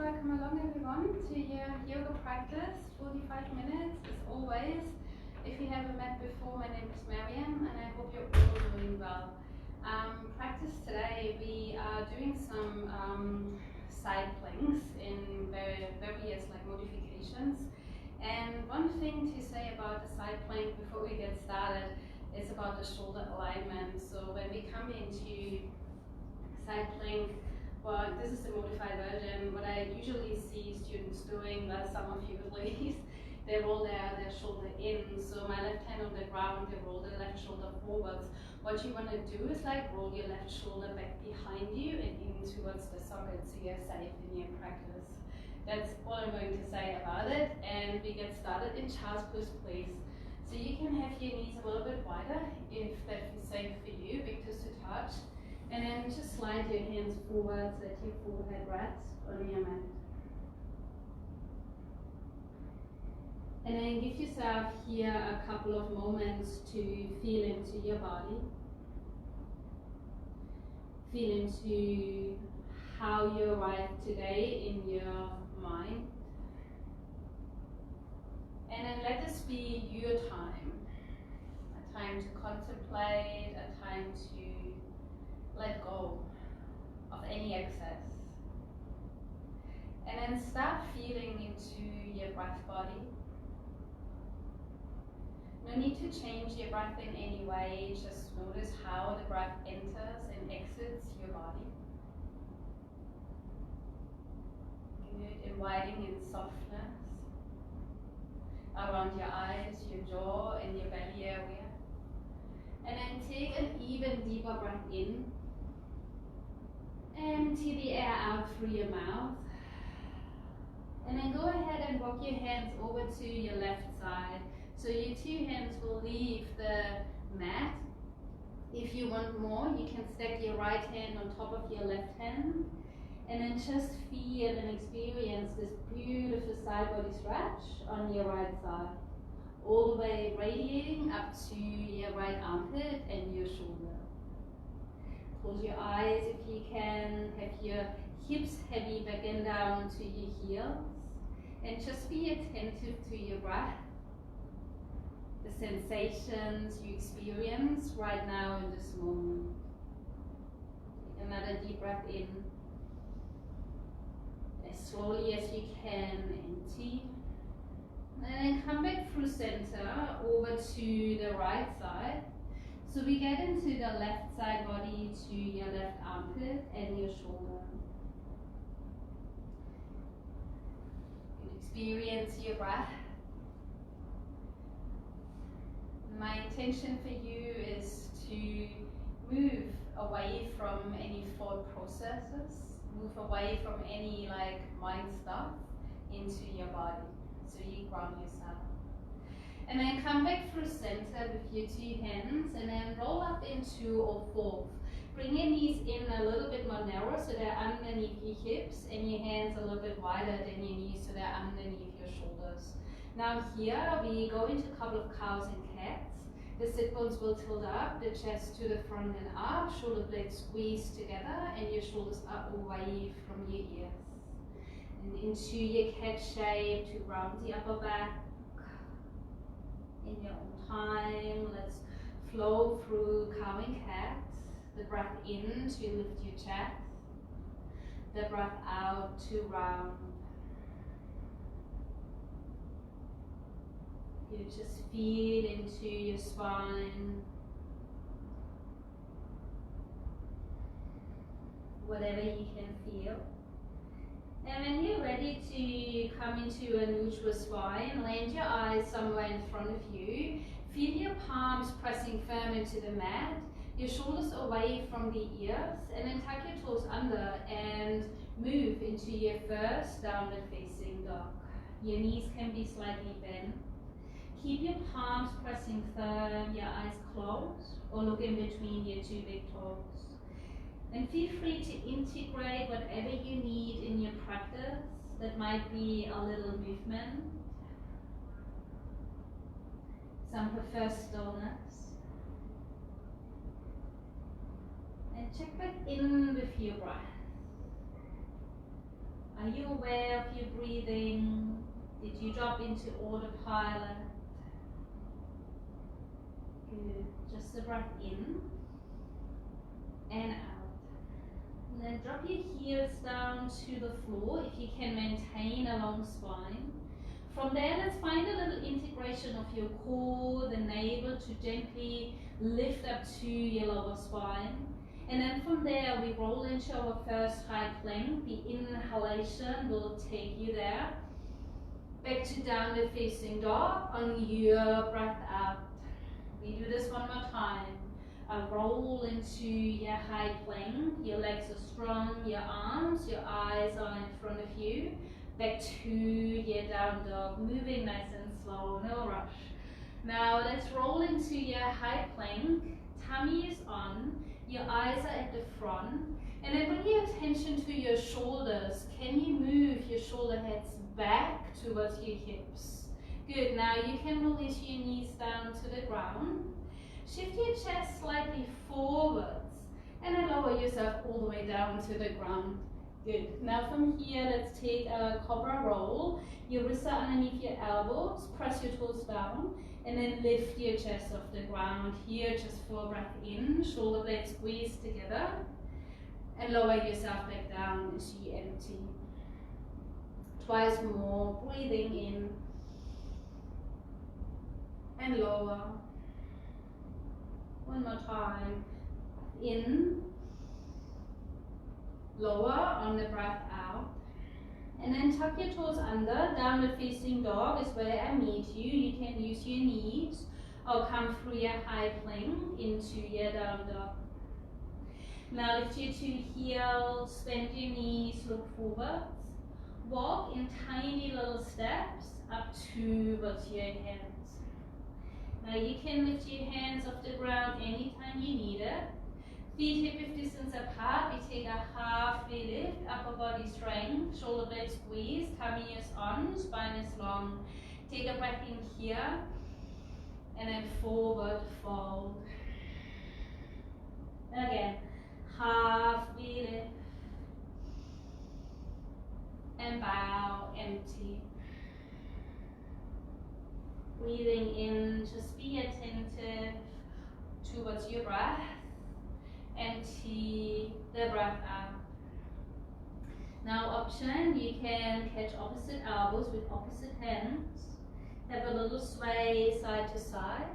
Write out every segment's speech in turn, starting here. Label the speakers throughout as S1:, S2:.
S1: welcome along everyone to your yoga practice, 45 minutes as always. If you haven't met before, my name is Marion and I hope you're all doing well. Practice today, we are doing some side planks in various modifications. And one thing to say about the side plank before we get started is about the shoulder alignment. So when we come into side plank, well, this is the modified version. What I usually see students doing, well, some of you at least, they roll their shoulder in. So my left hand on the ground, they roll the left shoulder forwards. What you want to do is roll your left shoulder back behind you and in towards the socket so you're safe in your practice. That's all I'm going to say about it. And we get started in child's pose, please. So you can have your knees a little bit wider if that feels safe for you, big toes to touch. And then just slide your hands forward so that your forehead rests on your mat. And then give yourself here a couple of moments to feel into your body. Feel into how you arrive today in your mind. And then let this be your time. A time to contemplate, a time to let go of any excess. And then start feeling into your breath body. No need to change your breath in any way, just notice how the breath enters and exits your body. Good, inviting in softness around your eyes, your jaw, and your belly area. And then take an even deeper breath in. Empty the air out through your mouth. And then go ahead and walk your hands over to your left side. So your two hands will leave the mat. If you want more, you can stack your right hand on top of your left hand. And then just feel and experience this beautiful side body stretch on your right side. All the way radiating up to your right armpit and your shoulder. Close your eyes if you can, have your hips heavy back and down to your heels, and just be attentive to your breath, the sensations you experience right now in this moment. Take another deep breath in, as slowly as you can, empty, and then come back through center over to the right side. So we get into the left side body to your left armpit and your shoulder. Experience your breath. My intention for you is to move away from any thought processes, move away from any mind stuff into your body, so you ground yourself. And then come back through center with your two hands and then roll up into all fours. Bring your knees in a little bit more narrow so they're underneath your hips, and your hands a little bit wider than your knees so they're underneath your shoulders. Now here we go into a couple of cows and cats. The sit bones will tilt up, the chest to the front and up, shoulder blades squeeze together, and your shoulders are away from your ears. And into your cat shape to round the upper back. In your own time, let's flow through cow and cat. The breath in to lift your chest. The breath out to round. You just feel into your spine. Whatever you can feel. And when you're ready to come into a neutral spine, land your eyes somewhere in front of you. Feel your palms pressing firm into the mat, your shoulders away from the ears, and then tuck your toes under and move into your first downward facing dog. Your knees can be slightly bent. Keep your palms pressing firm, your eyes closed, or look in between your two big toes. And feel free to integrate whatever you need in your practice. That might be a little movement. Some prefer stillness. And check back in with your breath.
S2: Are you aware of your breathing? Did you drop into autopilot? Good. Just the breath in and out. And then drop your heels down to the floor if you can maintain a long spine. From there, let's find a little integration of your core, the navel, to gently lift up to your lower spine. And then from there, we roll into our first high plank. The inhalation will take you there. Back to downward facing dog on your breath out. We do this one more time. Roll into your high plank. Your legs are strong, your arms, your eyes are in front of you. Back to your down dog, moving nice and slow, no rush. Now let's roll into your high plank. Tummy is on, your eyes are at the front. And then bring your attention to your shoulders. Can you move your shoulder heads back towards your hips? Good, now you can release your knees down to the ground. Shift your chest slightly forwards and then lower yourself all the way down to the ground. Good. Now from here, let's take a Cobra roll. Your wrists are underneath your elbows. Press your toes down and then lift your chest off the ground. Here, just full breath in. Shoulder blades squeeze together. And lower yourself back down as you empty. Twice more. Breathing in. And lower. One more time. In. Lower on the breath out. And then tuck your toes under. Downward facing dog is where I meet you. You can use your knees or come through your high plank into your down dog. Now lift your two heels, bend your knees, look forwards. Walk in tiny little steps up towards your hands. Now you can lift your hands off the ground anytime you need it. Feet hip distance apart. We take a halfway lift, upper body strength, shoulder blades squeeze, tummy is on, spine is long. Take a breath in here, and then forward fold. Again, halfway lift, and bow, empty. Breathing in, just be attentive towards your breath. Empty the breath out. Now option, you can catch opposite elbows with opposite hands. Have a little sway side to side.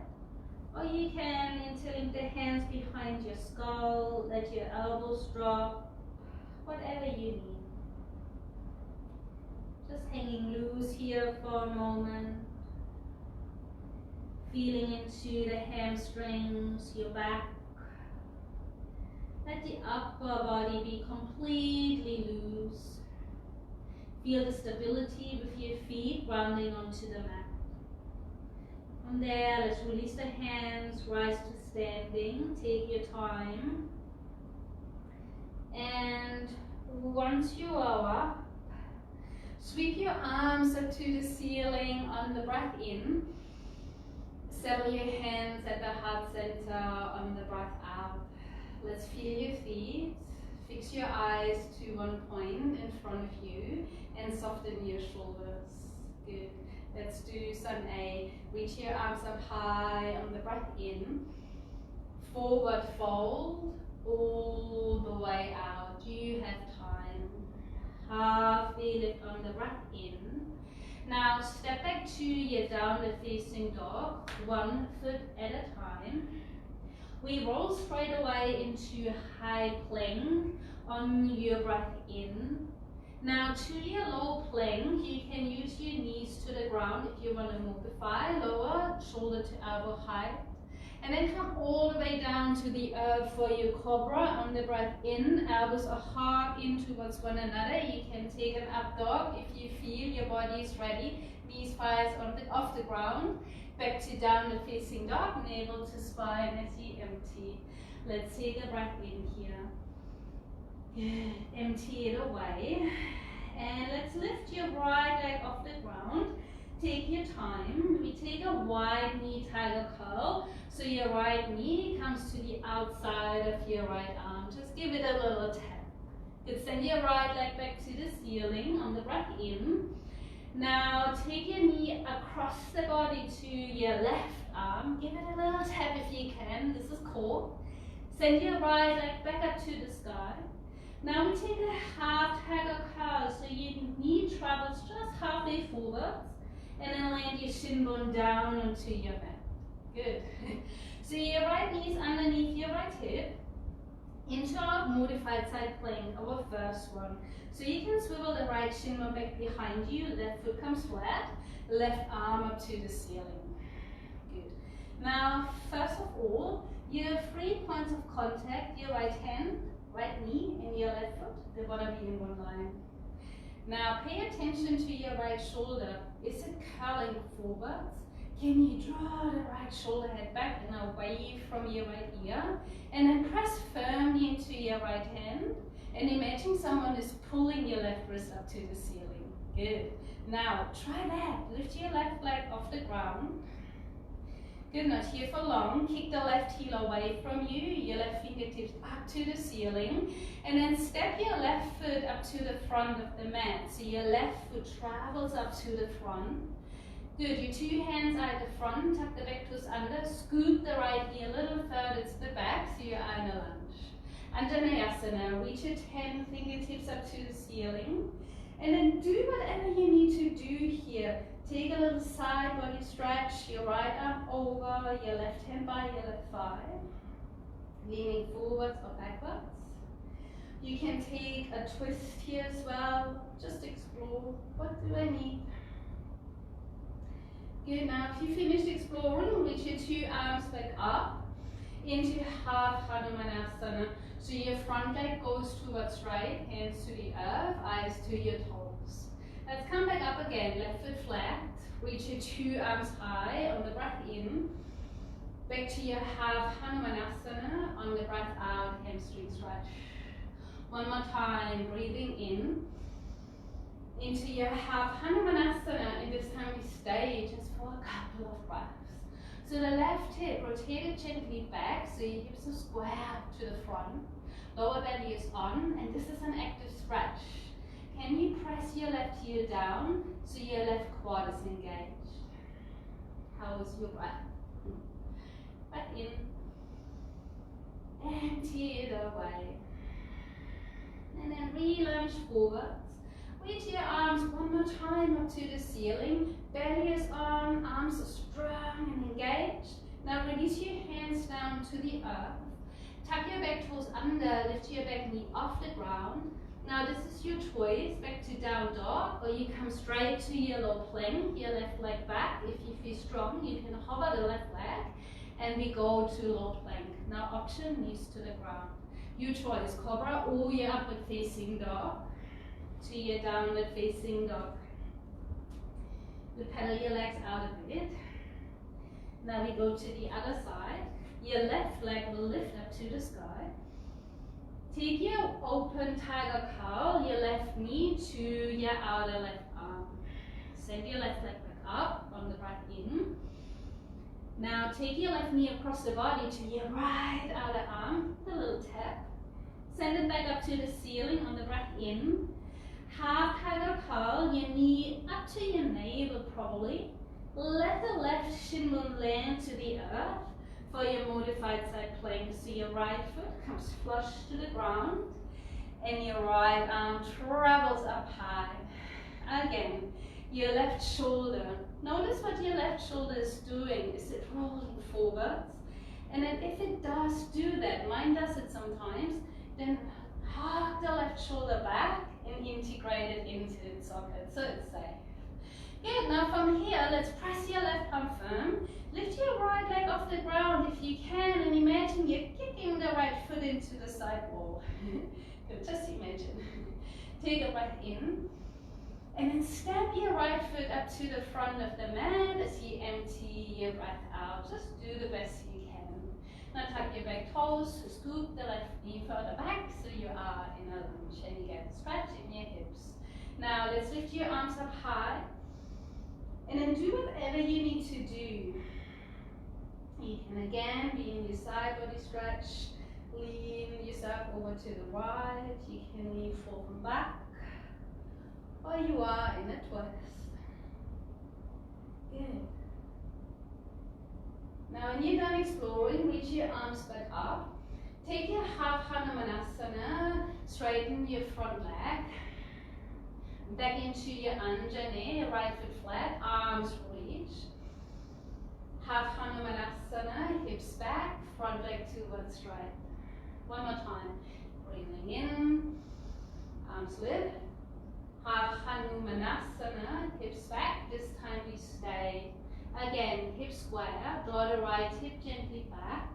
S2: Or you can interlink the hands behind your skull, let your elbows drop, whatever you need. Just hanging loose here for a moment. Feeling into the hamstrings, your back. Let the upper body be completely loose. Feel the stability with your feet grounding onto the mat. From there, let's release the hands, rise to standing, take your time. And once you are up, sweep your arms up to the ceiling on the breath in. Settle your hands at the heart center on the breath out. Let's feel your feet. Fix your eyes to one point in front of you and soften your shoulders. Good. Let's do some A. Reach your arms up high on the breath in. Forward fold all the way out. You have time. Halfway lift on the breath in. Now step back to your downward facing dog, 1 foot at a time. We roll straight away into high plank on your breath in. Now to your low plank, you can use your knees to the ground if you want to move the thigh, lower, shoulder to elbow height. And then come all the way down to the earth for your Cobra on the breath in. Elbows are hard in towards one another. You can take an up dog if you feel your body is ready. Knees, thighs off the ground. Back to downward facing dog, navel to spine as you empty. Let's take a breath in here. Good. Empty it away. And let's lift your right leg off the ground. Take your time. We take a wide knee tiger curl. So your right knee comes to the outside of your right arm. Just give it a little tap. Good, send your right leg back to the ceiling on the breath in. Now take your knee across the body to your left arm. Give it a little tap if you can. This is core. Send your right leg back up to the sky. Now we take a half tiger cow, so your knee travels just halfway forwards, and then land your shin bone down onto your mat. Good. So your right knee is underneath your right hip. Into our modified side plank, our first one. So you can swivel the right shin bone back behind you, left foot comes flat, left arm up to the ceiling. Good. Now, first of all, you have 3 points of contact, your right hand, right knee, and your left foot. They want to be in one line. Now, pay attention to your right shoulder. Is it curling forwards? Can you draw the right shoulder head back and away from your right ear? And then press firmly into your right hand. And imagine someone is pulling your left wrist up to the ceiling. Good. Now, try that. Lift your left leg off the ground. Good, not here for long. Kick the left heel away from you. Your left fingertips up to the ceiling. And then step your left foot up to the front of the mat. So your left foot travels up to the front. Good, your 2 hands are at the front, tuck the back toes under, scoop the right knee a little further to the back, so you are in a lunge. Anjaneyasana, reach your 10 fingertips up to the ceiling, and then do whatever you need to do here. Take a little side body stretch, your right arm over, your left hand by your left thigh, leaning forwards or backwards. You can take a twist here as well, just explore, what do I need? Good, now if you finished exploring, reach your 2 arms back up into half Hanumanasana. So your front leg goes towards right, hands to the earth, eyes to your toes. Let's come back up again, left foot flat, reach your 2 arms high on the breath in. Back to your half Hanumanasana, on the breath out, hamstring stretch. One more time, breathing in. Into your half Hanumanasana, and this time we stay just for a couple of breaths. So the left hip, rotate it gently back, so your hips are square to the front. Lower belly is on, and this is an active stretch. Can you press your left heel down, so your left quad is engaged? How is your breath? Breath in. Empty it away. And then re-lunge forwards. Reach your arms one more time up to the ceiling. Belly is on, arms are strong and engaged. Now release your hands down to the earth. Tuck your back toes under, lift your back knee off the ground. Now this is your choice, back to down dog, or you come straight to your low plank, your left leg back. If you feel strong, you can hover the left leg, and we go to low plank. Now option, knees to the ground. Your choice, Cobra or your upward facing dog. To your downward facing dog. You pedal your legs out a bit. Now we go to the other side. Your left leg will lift up to the sky. Take your open tiger cow, your left knee to your outer left arm. Send your left leg back up on the breath in. Now take your left knee across the body to your right outer arm, a little tap. Send it back up to the ceiling on the breath in. Half tiger cow, your knee up to your navel probably. Let the left shin bone land to the earth for your modified side plank. So your right foot comes flush to the ground and your right arm travels up high. Again, your left shoulder. Notice what your left shoulder is doing. Is it rolling forwards? And then if it does do that, mine does it sometimes, then hug the left shoulder back and integrate it into its socket so it's safe. Good, now from here, let's press your left arm firm. Lift your right leg off the ground if you can, and imagine you're kicking the right foot into the side wall. Good, just imagine. Take a breath in, and then step your right foot up to the front of the mat as you empty your breath out. Just do the best you can. Now tuck your back toes, scoop the left knee further back so you are in a lunge and you get a stretch in your hips. Now let's lift your arms up high and then do whatever you need to do. You can again be in your side body stretch,
S1: Lean yourself over to the right. You can lean forward and back. Or you are in a twist. Good. Now when you're done exploring, reach your arms back up. Take your half Hanumanasana, straighten your front leg. Back into your Anjane, right foot flat, arms reach. Half Hanumanasana, hips back, front leg towards straight. One more time. Breathing in, arms lift. Half Hanumanasana, hips back. This time we stay. Again, hip square, draw the right hip gently back.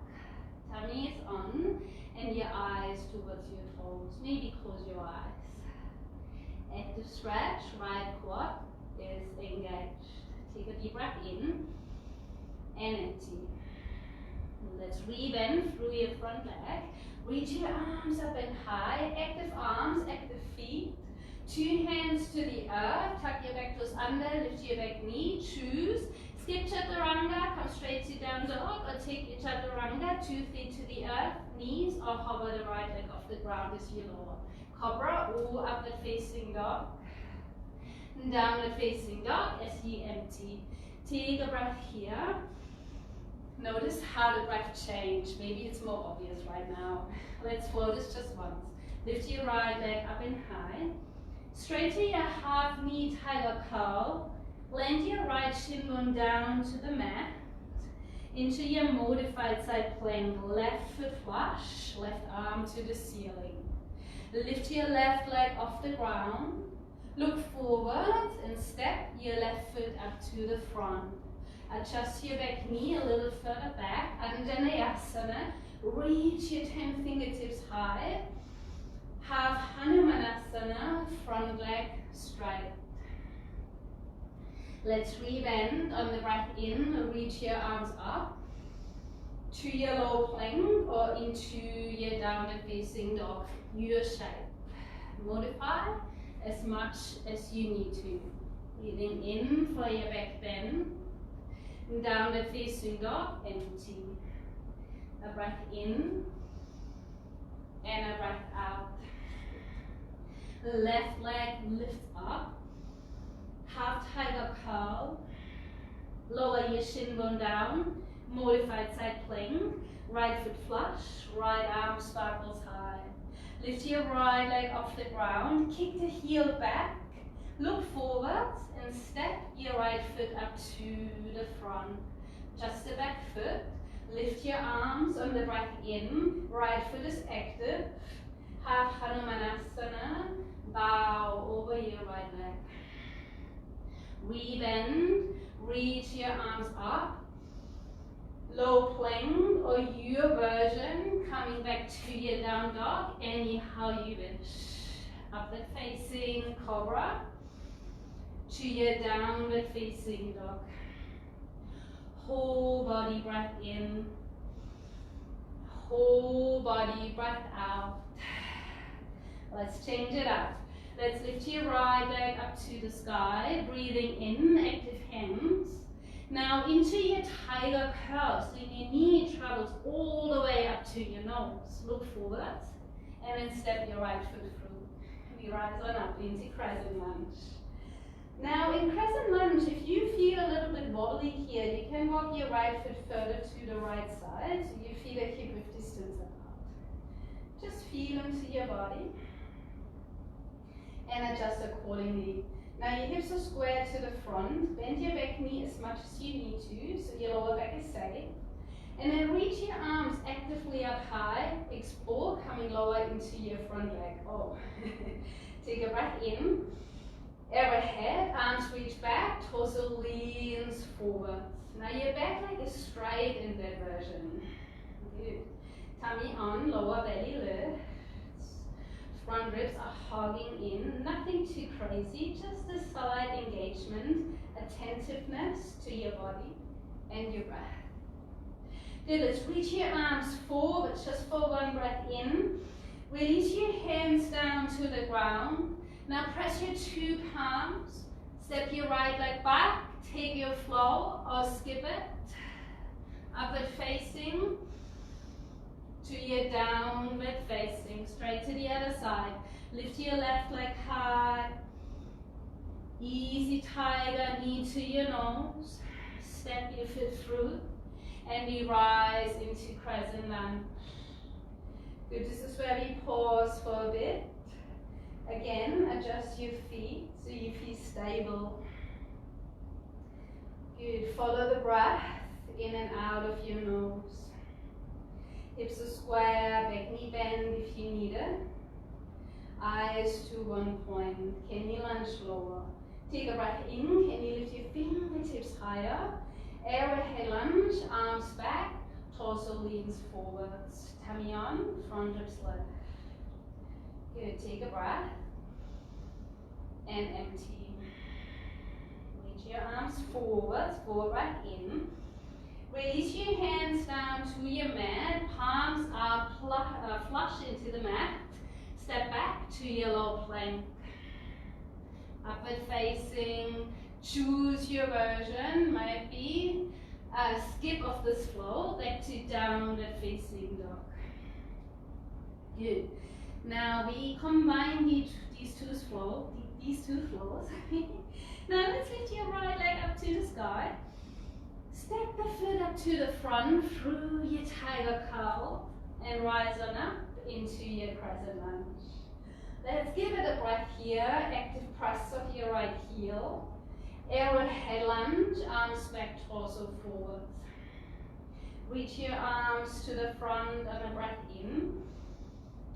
S1: Tummy is on, and your eyes towards your toes. Maybe close your eyes. Active stretch, right quad is engaged. Take a deep breath in and empty. Let's rebend through your front leg. Reach your arms up and high. Active arms, active feet. Two hands to the earth. Tuck your back toes under, lift your back knee. Choose. Skip chaturanga, come straight to down dog, or take your chaturanga, 2 feet to the earth, knees, or hover the right leg off the ground as you lower. Cobra or upward facing dog. Downward facing dog as you empty. Take a breath here. Notice how the breath changed. Maybe it's more obvious right now. Let's flow this just once. Lift your right leg up and high. Straighten your half knee tiger curl. Land your right shin bone down to the mat. Into your modified side plank. Left foot flush. Left arm to the ceiling. Lift your left leg off the ground. Look forward and step your left foot up to the front. Adjust your back knee a little further back. Anjaneyasana. Reach your 10 fingertips high. Half Hanumanasana. Front leg straight. Let's rebend on the breath in. Reach your arms up to your low plank or into your downward facing dog. Your shape. Modify as much as you need to. Breathing in for your back bend. Downward facing dog, empty. A breath in and a breath out. Left leg lifts up. Half tiger curl. Lower your shin bone down. Modified side plank. Right foot flush. Right arm sparkles high. Lift your right leg off the ground. Kick the heel back. Look forward and step your right foot up to the front. Just the back foot. Lift your arms on the breath in. Right foot is active. Half Hanumanasana. Bow over your right leg. Rebend. Reach your arms up. Low plank or your version, coming back to your down dog, anyhow you wish. Upward facing cobra to your downward facing dog. Whole body breath in, whole body breath out. Let's change it up. Let's lift your right leg up to the sky, breathing in, active hands. Now into your tiger curl, so your knee travels all the way up to your nose. Look forward and then step your right foot through. We rise on up into Crescent Lunge. Now in Crescent Lunge, if you feel a little bit wobbly here, you can walk your right foot further to the right side, so you feel a hip width distance apart. Just feel into your body and adjust accordingly. Now your hips are square to the front, bend your back knee as much as you need to, so your lower back is safe. And then reach your arms actively up high, explore, coming lower into your front leg. Oh, take a breath in, arrowhead, arms reach back, torso leans forward. Now your back leg is straight in that version. Good. Tummy on, lower belly lifts. Front ribs are hogging in, nothing too crazy, just a slight engagement, attentiveness to your body and your breath. Good, let's reach your arms forward just for one breath in. Release your hands down to the ground. Now press your 2 palms, step your right leg back, take your flow or skip it. Upward facing.
S2: to your downward facing, straight to the other side. Lift your left leg high. Easy tiger, knee to your nose. Step your foot through and we rise into Crescent Lunge. Good, this is where we pause for a bit. Again, adjust your feet so you feel stable. Good, follow the breath in and out of your nose. Hips are square, back knee bend if you need it. Eyes to one point. Can you lunge lower? Take a breath in. Can you lift your fingertips higher? Arrowhead lunge, arms back, torso leans forwards. Tummy on, front ribs lift. Good, take a breath. And empty. Reach your arms forwards, forward breath in. Release your hands down to your mat. Palms are flush into the mat. Step back to your low plank. Upward facing. Choose your version. Might be a skip of this flow. Back to downward facing dog. Good. Now we combine these two flows. Now let's lift your right leg up to the sky. Step the foot up to the front through your tiger curl and rise on up into your Crescent Lunge. Let's give it a breath here. Active press of your right heel. Arrowhead lunge, arms back, torso forwards. Reach your arms to the front and a breath in.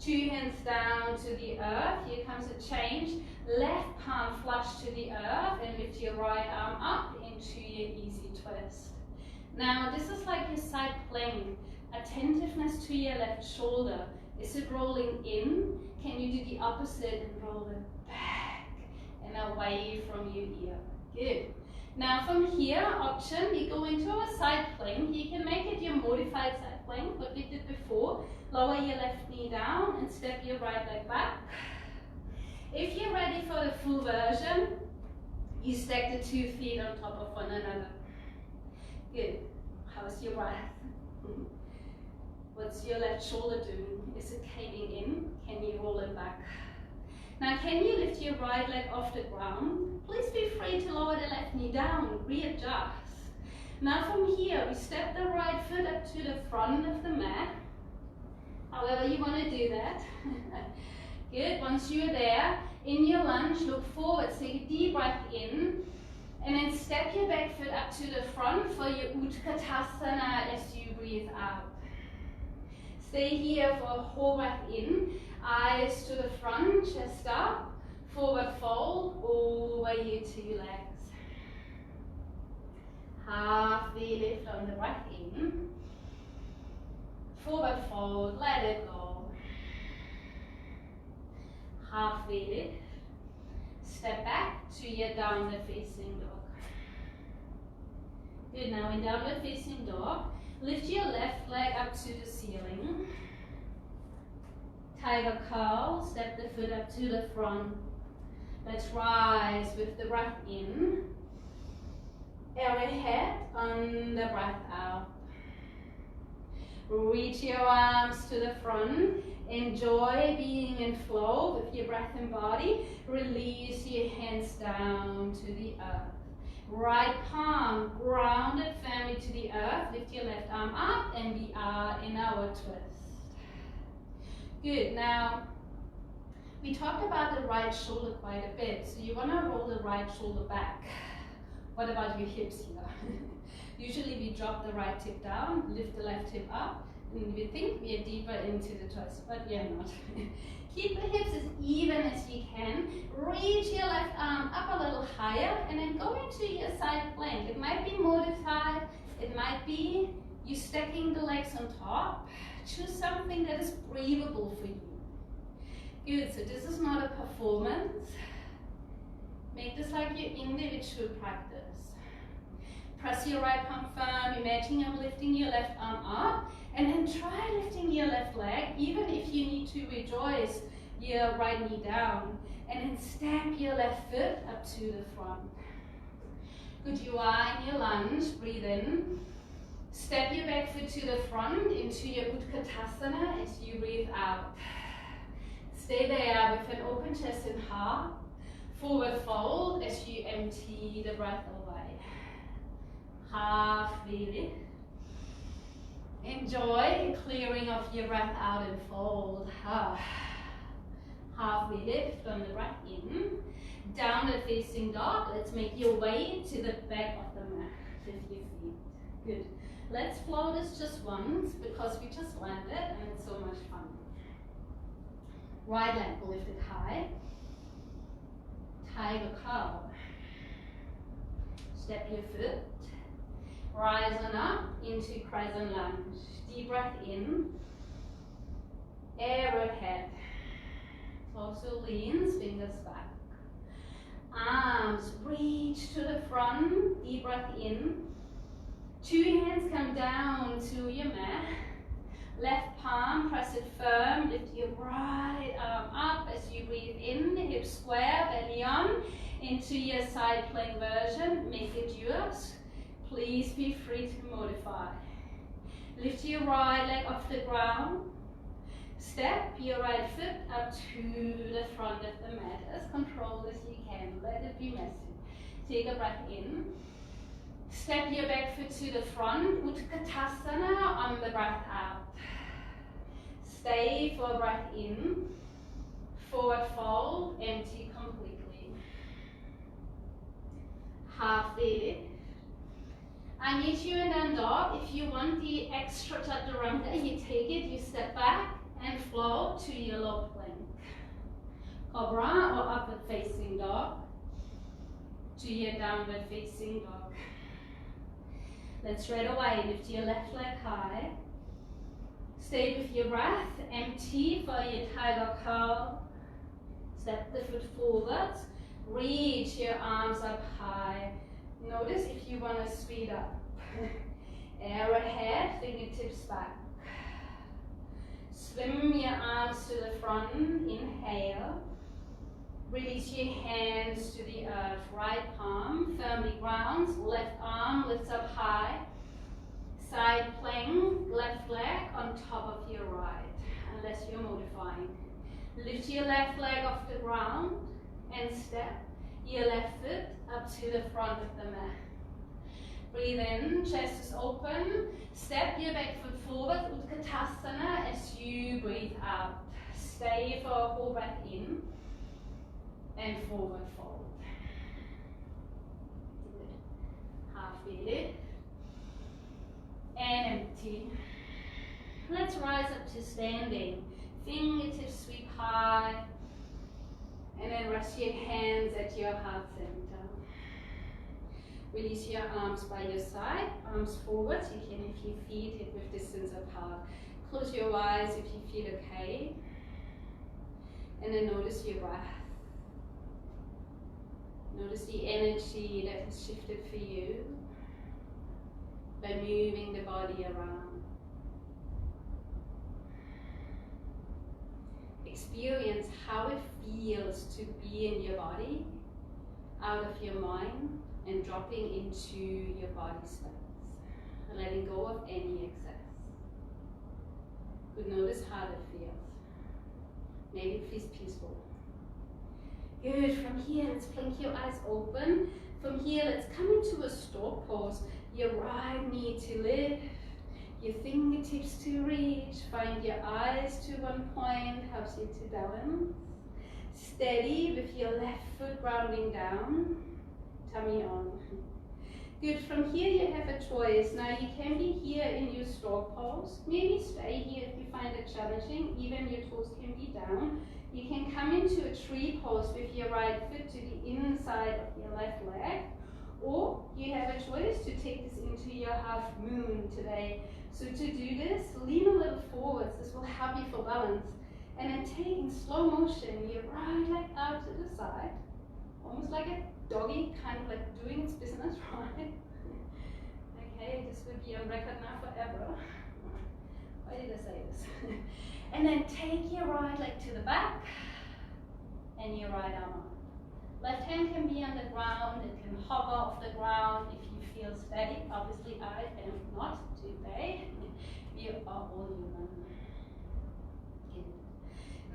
S2: Two hands down to the earth. Here comes a change. Left palm flush to the earth and lift your right arm up into your easy twist. Now this is like your side plank. Attentiveness to your left shoulder. Is it rolling in? Can you do the opposite and roll it back and away from your ear? Good. Now from here, option, we go into a side plank. You can make it your modified side plank, what we did before. Lower your left knee down and step your right leg back. If you're ready for the full version, you stack the 2 feet on top of one another. Good. How's your breath? What's your left shoulder doing? Is it caving in? Can you roll it back? Now can you lift your right leg off the ground? Please be free to lower the left knee down, readjust. Now from here, we step the right foot up to the front of the mat. However you want to do that. Good, once you're there, in your lunge, look forward, take a deep breath in, and then step your back foot up to the front for your Utkatasana as you breathe out. Stay here for a whole breath in, eyes to the front, chest up, forward fold, over your 2 legs. Halfway lift on the breath in, forward fold, let it go. Halfway lift, step back to your downward facing dog. Good, now in downward facing dog, lift your left leg up to the ceiling. Tiger curl, step the foot up to the front. Let's rise with the breath in. Arrowhead on the breath out. Reach your arms to the front. Enjoy being in flow with your breath and body. Release your hands down to the earth. Right palm grounded firmly to the earth. Lift your left arm up and we are in our twist. Good. Now, we talked about the right shoulder quite a bit. So you want to roll the right shoulder back. What about your hips here? Usually we drop the right hip down, lift the left hip up, and we think we are deeper into the twist, but we are not. Keep the hips as even as you can. Reach your left arm up a little higher and then go into your side plank. It might be modified, it might be you stacking the legs on top. Choose something that is breathable for you. Good, so this is not a performance. Make this like your individual practice. Press your right palm firm, imagine you're lifting your left arm up, and then try lifting your left leg, even if you need to rejoice your right knee down, and then step your left foot up to the front. Good, you are in your lunge, breathe in,
S1: Step your back foot to the front into your Utkatasana as you breathe out. Stay there with an open chest and heart. Forward fold as you empty the breath away. Halfway lift. Enjoy the clearing of your breath out and fold. Halfway lift from the breath in. Downward facing dog. Let's make your way to the back of the mat with your feet. Good. Let's flow this just once because we just landed and it's so much fun. Right leg lifted high. Tiger cow. Step your foot. Rise on up into Crescent Lunge. Deep breath in. Arrowhead. Also leans, fingers back. Arms reach to the front. Deep breath in. Two hands come down to your mat. Left palm, press it firm. Lift your right arm up as you breathe in. Hips square, belly on. Into your side plank version. Make it yours. Please be free to modify. Lift your right leg off the ground. Step your right foot up to the front of the mat as controlled as you can. Let it be messy. Take a breath in. Step your back foot to the front. Utkatasana on the breath out. Stay for a breath in. Forward fold. Empty completely. Halfway lift. I meet you in down dog. If you want the extra chaturanga, you take it, you step back and flow to your low plank. Cobra or upward facing dog to your downward facing dog. Let's right away lift your left leg high. Stay with your breath, empty for your tiger cow. Step the foot forwards, reach your arms up high. Notice if you want to speed up. Arrowhead, fingertips back. Swim your arms to the front, inhale. Release your hands to the earth. Right palm firmly grounds, left arm lifts up high. Side plank, left leg on top of your right, unless you're modifying. Lift your left leg off the ground and step your left foot up to the front of the mat. Breathe in, chest is open. Step your back foot forward, Utkatasana, as you breathe out. Stay for a whole breath in and forward fold. Good. Halfway lift and empty. Let's rise up to standing. Fingertips sweep high. And then rest your hands at your heart center. Release your arms by your side, arms forward. You can, if your feet hip width distance apart. Close your eyes if you feel okay. And then notice your breath. Notice the energy that has shifted for you by moving the body around. Experience how it feels to be in your body, out of your mind, and dropping into your body space, letting go of any excess. Good, notice how that feels. Maybe it feels peaceful. Good, from here let's blink your eyes open. From here let's come into a stork pose. Your right knee to lift, your fingertips to reach, find your eyes to one point, helps you to balance. Steady with your left foot grounding down, tummy on. Good, from here you have a choice. Now you can be here in your stork pose. Maybe stay here if you find it challenging, even your toes can be down. You can come into a tree pose with your right foot to the inside of your left leg. Or you have a choice to take this into your half moon today. So to do this, lean a little forwards. This will help you for balance. And then take in slow motion your right leg out to the side. Almost like a doggy, kind of like doing its business, right? Okay, this will be on record now forever. Why did I say this? And then take your right leg to the back and your right arm up. Left hand can be on the ground, it can hover off the ground if you feel steady. Obviously I am not today. We are all human. Good.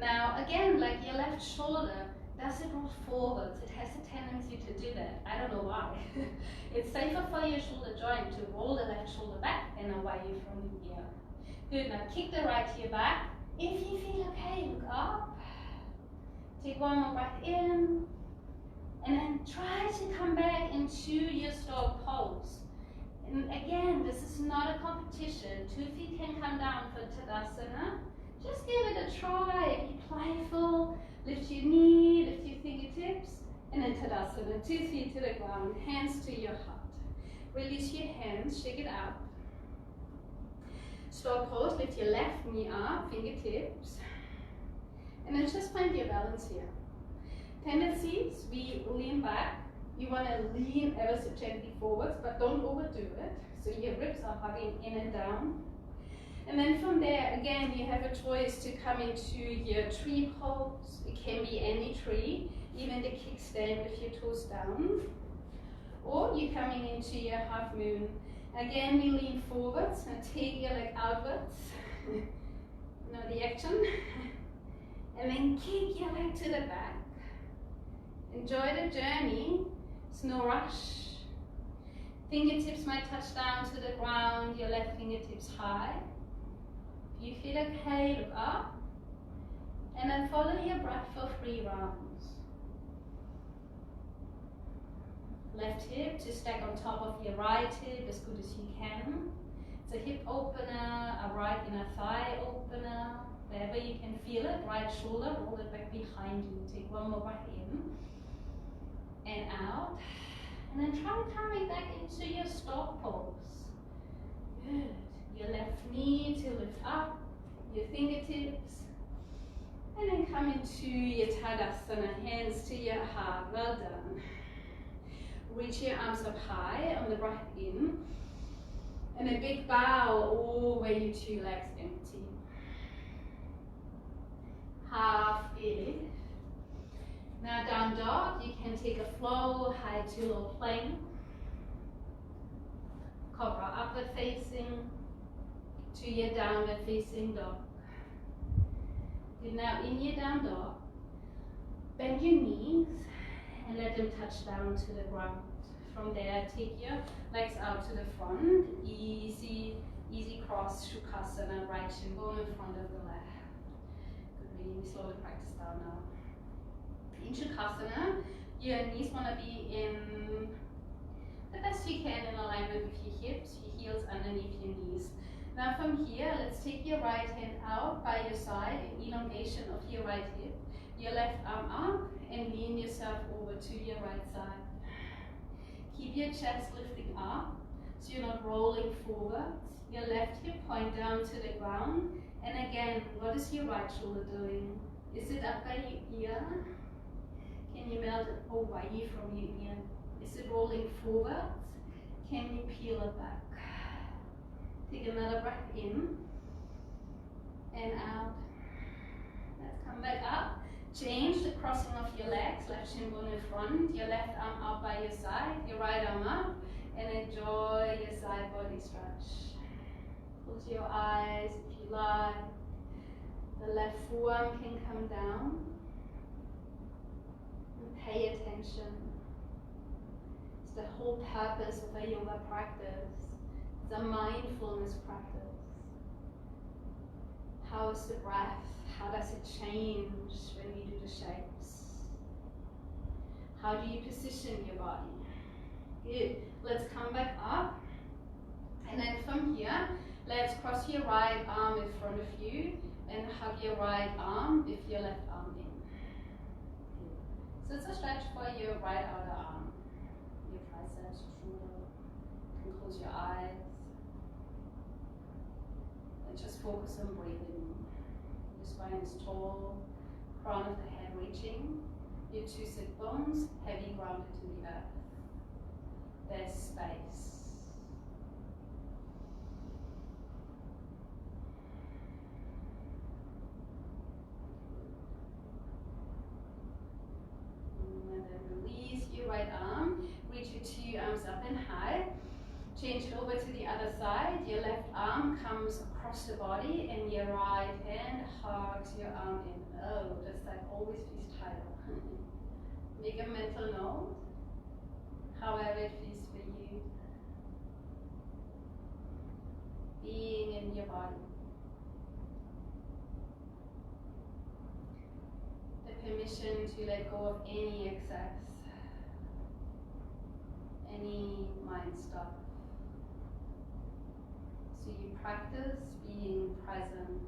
S1: Now again, like your left shoulder, does it roll forwards? It has a tendency to do that. I don't know why. It's safer for your shoulder joint to roll the left shoulder back and away from the ear. Good, now kick the right ear back. If you feel okay, look up. Take one more breath in. And then try to come back into your stork pose. And again, this is not a competition. 2 feet can come down for Tadasana. Just give it a try. Be playful. Lift your knee, lift your fingertips. And then Tadasana. 2 feet to the ground, hands to your heart. Release your hands, shake it out. Stork pose, lift your left knee up, fingertips. And then just find your balance here. Tendencies, we lean back. You want to lean ever so gently forwards, but don't overdo it. So your ribs are hugging in and down. And then from there, again, you have a choice to come into your tree pose. It can be any tree, even the kickstand with your toes down. Or you're coming into your half moon. Again, we lean forwards and take your leg outwards. Know the action. And then kick your leg to the back. Enjoy the journey. It's no rush. Fingertips might touch down to the ground, your left fingertips high. If you feel okay, look up. And then follow your breath for 3 rounds. Left hip to stack on top of your right hip as good as you can. It's a hip opener, a right inner thigh opener. Wherever you can feel it, right shoulder, roll it back behind you. Take one more breath in and out. And then try coming back into your stork pose. Good. Your left knee to lift up, your fingertips. And then come into your Tadasana, hands to your heart. Well done. Reach your arms up high on the breath in. And a big bow all the way to your legs empty. Half lift. Now down dog, you can take a flow, high to low plank. Cobra upward facing to your downward facing dog. Good, now in your down dog, bend your knees and let them touch down to the ground. From there, take your legs out to the front. Easy cross, Shukrasana, right shin bone in front of the left. Good, really slow the practice down now. In Shukrasana, your knees want to be in the best you can in alignment with your hips, your heels underneath your knees. Now from here, let's take your right hand out by your side in elongation of your right hip. Your left arm up and lean yourself over to your right side. Keep your chest lifting up so you're not rolling forwards. Your left hip point down to the ground. And again, what is your right shoulder doing? Is it up by your ear? Can you melt it away from your ear? Is it rolling forwards? Can you peel it back? Take another breath in and out. Let's come back up. Change the crossing of your legs, left shin bone in front, your left arm out by your side, your right arm up, and enjoy your side body stretch. Close your eyes if you like. The left forearm can come down. And pay attention. It's the whole purpose of a yoga practice. It's a mindfulness practice. How is the breath? How does it change when we do the shapes? How do you position your body? Good. Let's come back up. And then from here, let's cross your right arm in front of you and hug your right arm with your left arm in. Good. So it's a stretch for your right outer arm. Your triceps, shoulder. You can close your eyes. And just focus on breathing. Your spine is tall, crown of the head reaching, your 2 sit bones heavy grounded to the earth. There's space. And then Change it over to the other side. Your left arm comes across the body and your right hand hugs your arm in. Oh, this side always feels tighter. Make a mental note, however it feels for you. Being in your body. The permission to let go of any excess, any mind stuff. So you practice being present.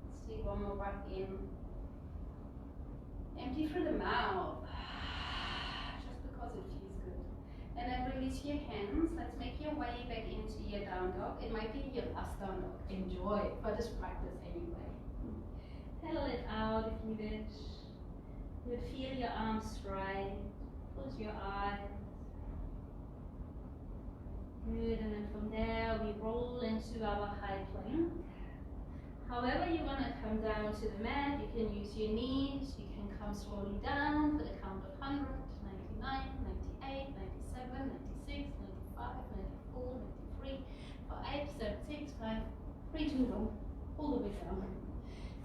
S1: Let's take one more breath in. Empty through the mouth, just because it feels good. And then release your hands. Let's make your way back into your down dog. It might be your last down dog. Enjoy for this practice anyway. Pedal it out if you wish. You feel your arms straight. Close your eyes. Good, and then from there we roll into our high plank. However you want to come down to the mat, you can use your knees, you can come slowly down for the count of 100, 99, 98, 97, 96, 95, 94, 93, 5, 7, 6, 5, 3, 2, 1, all the way down.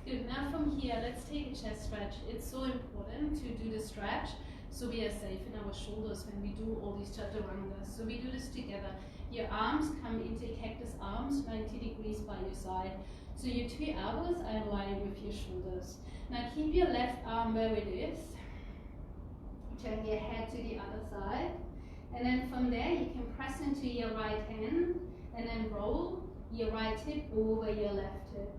S1: Good, now from here, let's take a chest stretch. It's so important to do the stretch so we are safe in our shoulders when we do all these chaturangas. So we do this together. Your arms come into cactus arms, 90 degrees by your side. So your two elbows are in line with your shoulders. Now keep your left arm where it is. Turn your head to the other side. And then from there you can press into your right hand and then roll your right hip over your left hip.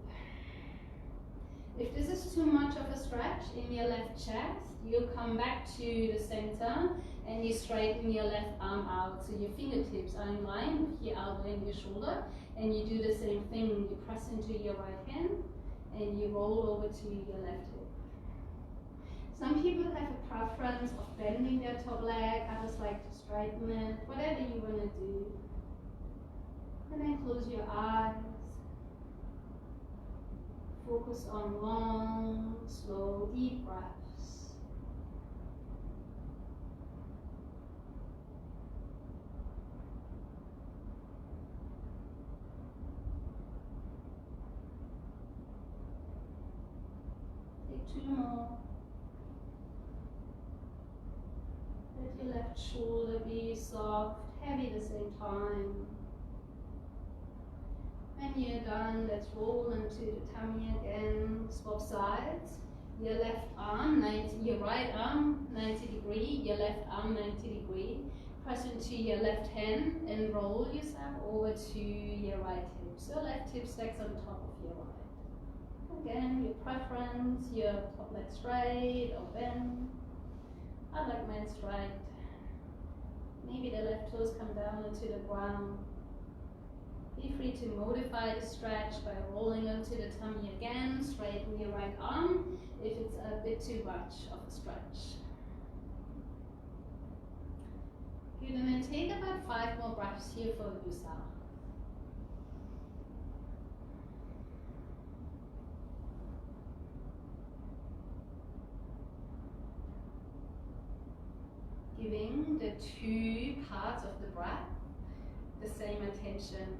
S1: If this is too much of a stretch in your left chest, you come back to the center and you straighten your left arm out. So your fingertips are in line with your elbow and your shoulder. And you do the same thing. You press into your right hand and you roll over to your left hip. Some people have a preference of bending their top leg. Others like to straighten it. Whatever you want to do. And then close your eyes. Focus on long, slow, deep breaths. Take 2 more. Let your left shoulder be soft, heavy at the same time. When you're done, let's roll into the tummy again. Swap sides. Your left arm, your right arm 90 degree, your left arm 90 degree. Press into your left hand and roll yourself over to your right hip. So left hip stacks on top of your right. Again, your preference, your top leg straight or bend. I like mine straight. Maybe the left toes come down into the ground. Be free to modify the stretch by rolling onto the tummy again. Straighten your right arm if it's a bit too much of a stretch. Good, and then take about 5 more breaths here for yourself. Giving the 2 parts of the breath the same attention.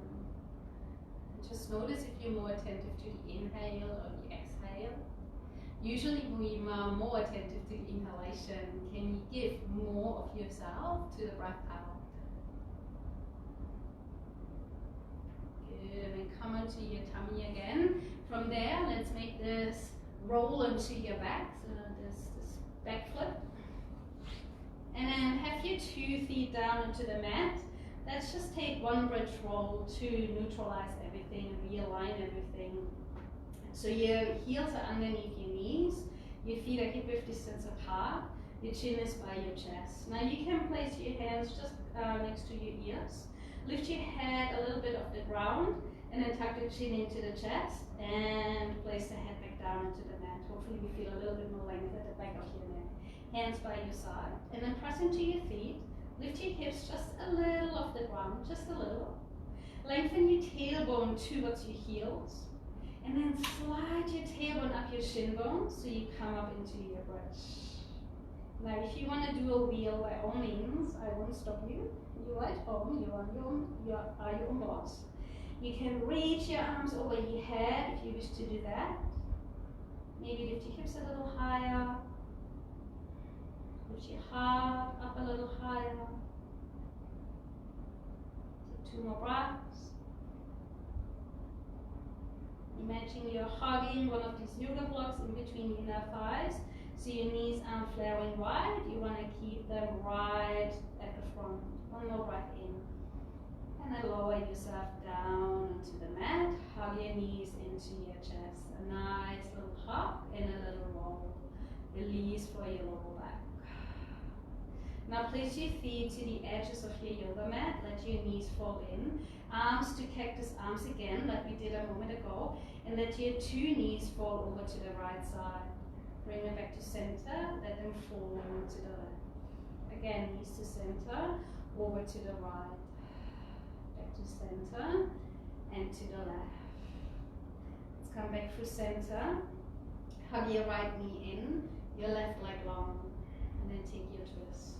S1: Just notice if you're more attentive to the inhale or the exhale. Usually we are more attentive to the inhalation. Can you give more of yourself to the breath out? Good, and then come onto your tummy again. From there, let's make this roll onto your back. So this back flip. And then have your 2 feet down onto the mat. Let's just take 1 bridge roll to neutralize everything and realign everything. So your heels are underneath your knees, your feet are hip width distance apart, your chin is by your chest. Now you can place your hands just next to your ears, lift your head a little bit off the ground, and then tuck the chin into the chest, and place the head back down into the mat. Hopefully you feel a little bit more length at the back of your neck. Hands by your side, and then press into your feet. Lift your hips just a little off the ground, just a little. Lengthen your tailbone towards your heels. And then slide your tailbone up your shin bone so you come up into your bridge.
S2: Now, if you want to do a wheel, by all means, I won't stop you. You're at home, you are your own boss. You can reach your arms over your head if you wish to do that. Maybe lift your hips a little higher. Push your heart up a little higher. Take 2 more breaths. Imagine you're hugging one of these yoga blocks in between your inner thighs, so your knees aren't flaring wide. You want to keep them right at the front. One more breath in. And then lower yourself down onto the mat. Hug your knees into your chest. A nice little hug and a little roll. Release for your lower back. Now place your feet to the edges of your yoga mat. Let your knees fall in. Arms to cactus arms again, like we did a moment ago. And let your 2 knees fall over to the right side. Bring them back to center. Let them fall to the left. Again, knees to center, over to the right. Back to center and to the left. Let's come back through center. Hug your right knee in, your left leg long. And then take your twist.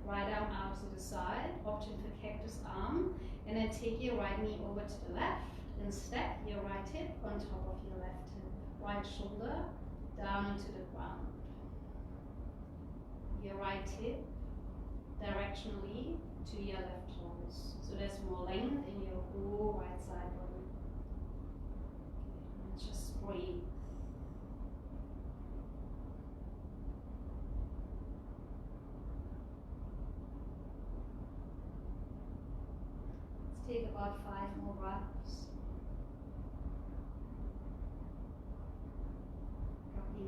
S2: Right arm out to the side, option for cactus arm. And then take your right knee over to the left and stack your right hip on top of your left hip. Right shoulder down into the ground. Your right hip directionally to your left toes. So there's more length in your whole right side body. And just breathe. Let's take about 5 more breaths.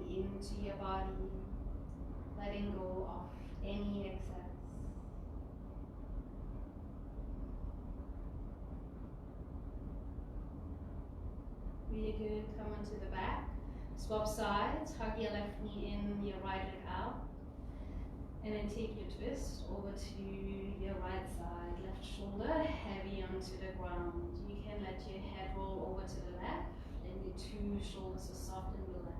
S2: Into your body, letting go of any excess. Really good. Come onto the back. Swap sides. Hug your left knee in, your right leg out. And then take your twist over to your right side. Left shoulder heavy onto the ground. You can let your head roll over to the left, and your 2 shoulders are soft and relaxed.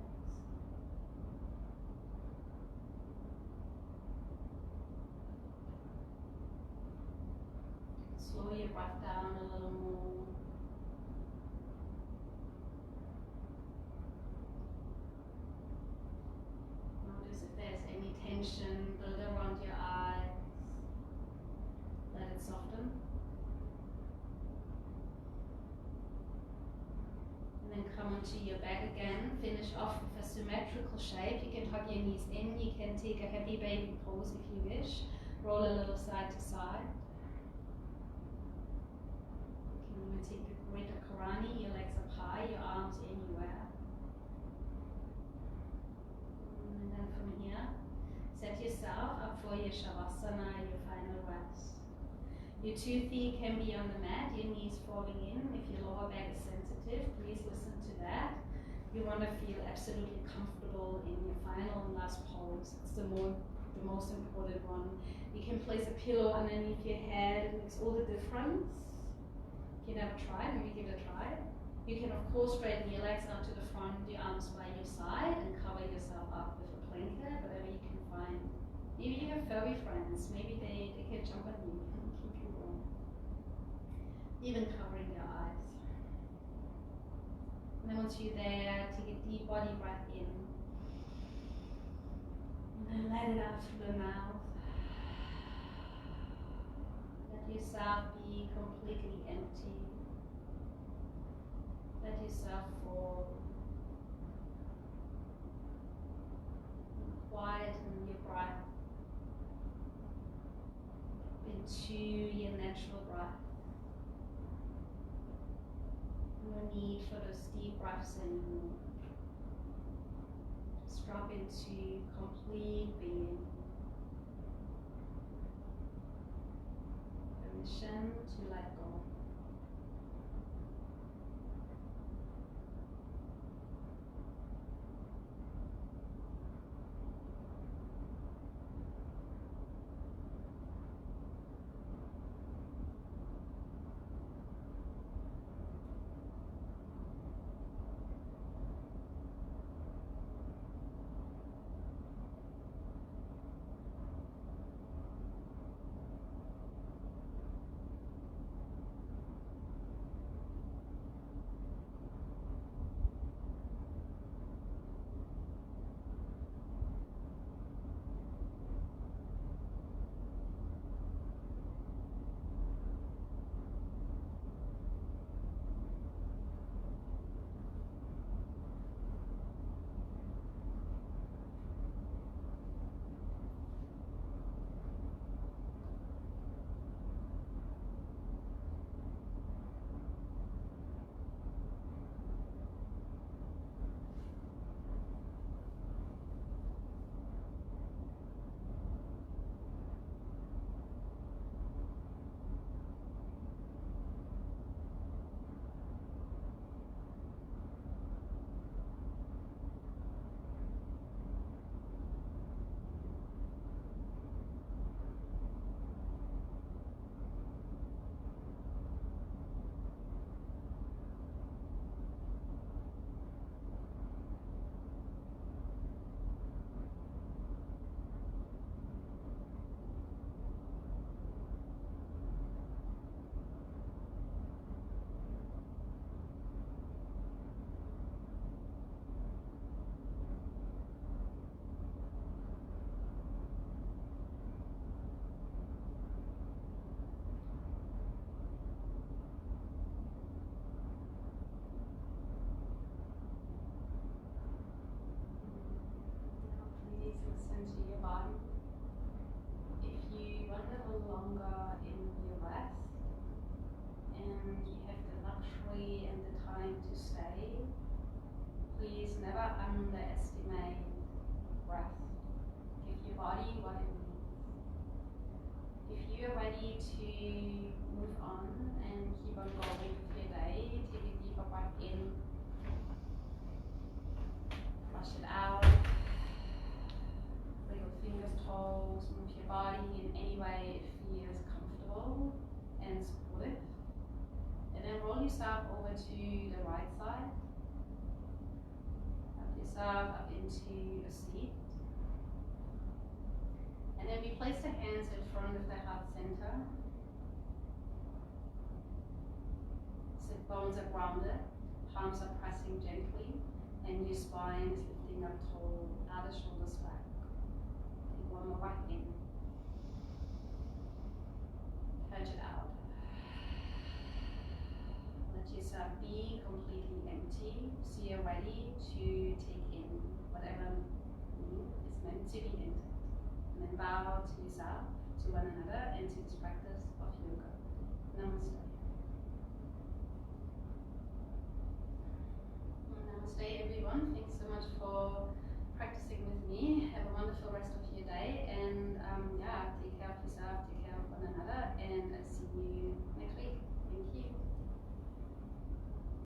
S2: Slow your breath down a little more. Notice if there's any tension build around your eyes. Let it soften. And then come onto your back again. Finish off with a symmetrical shape. You can hug your knees in. You can take a happy baby pose if you wish. Roll a little side to side. Take your greater Karani, your legs up high, your arms anywhere. And then from here, set yourself up for your Shavasana, your final rest. Your 2 feet can be on the mat, your knees falling in. If your lower back is sensitive, please listen to that. You want to feel absolutely comfortable in your final and last pose. It's the most important one. You can place a pillow underneath your head. It makes all the difference. You never tried, maybe give it a try. You can of course straighten your legs out to the front, your arms by your side, and cover yourself up with a blanket, whatever you can find. Maybe you have furry friends, maybe they can jump on you and keep you warm. Even covering your eyes. And then once you're there, take a deep body breath in. And then let it out through the mouth. Let yourself be completely empty. Let yourself fall. Quieten your breath into your natural breath. No need for those deep breaths anymore. Just drop into complete being. Permission to let go.
S1: listen to your body. If you want a little longer in your rest and you have the luxury and the time to stay, please never underestimate breath. Give your body what it needs. If you are ready to move on and keep on going with your day, take a deeper breath in. Flush it out. Wiggle fingers, toes, move your body in any way it feels comfortable and supportive. And then roll yourself over to the right side. Up yourself up into a seat. And then we place the hands in front of the heart center. Sit bones are grounded, palms are pressing gently, and your spine is lifting up tall, outer shoulders back. Take one more breath in. Purge it out. Let yourself be completely empty, so you're ready to take in whatever is meant to be entered. And then bow to yourself, to one another, and to this practice of yoga. Namaste. Namaste everyone. Thanks so much for practicing with me